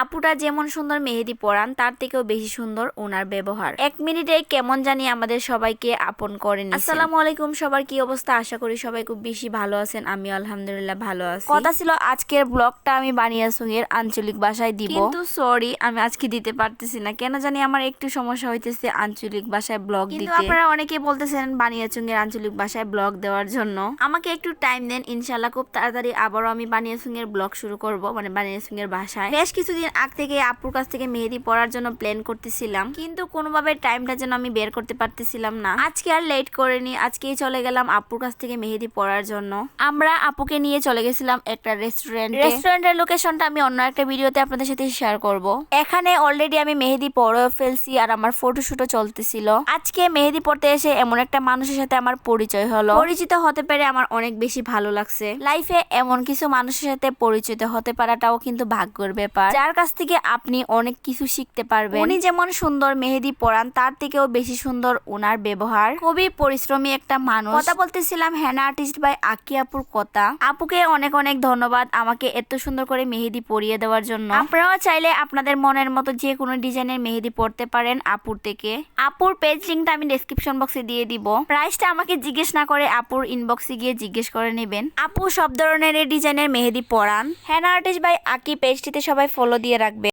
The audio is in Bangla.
আপুটা যেমন সুন্দর মেহেদি পরান তার থেকেও বেশি সুন্দর ওনার ব্যবহার। 1 মিনিটে কেমন জানি আমাদের সবাইকে আপন করে নিয়েছেন। আসসালামু আলাইকুম, সবার কি অবস্থা? আশা করি সবাই খুব বেশি ভালো আছেন। আমি আলহামদুলিল্লাহ ভালো আছি। কথা ছিল আজকের ব্লগটা আমি বানিয়াচংয়ের আঞ্চলিক ভাষায় দিব, কিন্তু সরি আমি আজকে দিতে পারতেছি না, কেন জানি আমার একটু সমস্যা হইতেছে আঞ্চলিক ভাষায় ব্লগ দিতে। কিন্তু আপনারা অনেকেই বলতেছেন বানিয়াচংয়ের আঞ্চলিক ভাষায় ব্লগ দেওয়ার জন্য। আমাকে একটু টাইম দেন, ইনশাআল্লাহ খুব তাড়াতাড়ি আবারও আমি বানিয়াচংয়ের ব্লগ শুরু করব, মানে বানিয়াচংয়ের ভাষায়। বেশ কিছুদিন আগ থেকে আপুর কাছ থেকে মেহেদি পরার জন্য প্ল্যান করতেছিলাম, কিন্তু কোনোভাবে টাইমটা যেন আমি বের করতে পারতেছিলাম না। আজকে আর লেট করিনি, আজকেই চলে গেলাম আপুর কাছ থেকে মেহেদি পরার জন্য। আমরা আপুকে নিয়ে চলে গেছিলাম একটা রেস্টুরেন্টের লোকেশনটা আমি অন্য একটা ভিডিওতে আপনাদের সাথে শেয়ার করব। এখানে অলরেডি আমি মেহেদি পরে ফেলছি আর আমার ফটোশুটও চলতেছিল। আজকে মেহেদি পড়তে এসে এমন একটা মানুষের সাথে আমার পরিচয় হলো। পরিচিত হতে পেরে আমার অনেক বেশি ভালো লাগছে। লাইফে এমন কিছু মানুষের সাথে পরিচিত হতে পারাটাও কিন্তু ভাগ্যের ব্যাপার, যার কাছ থেকে আপনি অনেক কিছু শিখতে পারবেন। উনি যেমন সুন্দর মেহেদি পরান তার থেকেও বেশি সুন্দর ওনার ব্যবহার। খুবই পরিশ্রমী একটা মানুষ। কথা বলতেছিলাম হেনা আর্টিস্ট বাই আকি আপুর কথা। আপুকে অনেক অনেক ধন্যবাদ আমাকে এত সুন্দর করে মেহেদি পরিয়ে দেওয়ার জন্য। আপনারাও চাইলে আপনাদের মনের মতো যে কোনো ডিজাইনের মেহেদি পরতে পারেন আপুর থেকে। আপুর পেজ লিংকটা আমি ডেসক্রিপশন বক্সে দিয়ে দিব। প্রাইসটা আমাকে জিজ্ঞেস না করে আপুর ইনবক্সে গিয়ে জিজ্ঞেস করে নেবেন। আপু সব ধরনের ডিজাইনের মেহেদি পরান। হেনা আর্টিস্ট বাই আকি পেজটিতে সবাই ফলো দিয়ে রাখবে।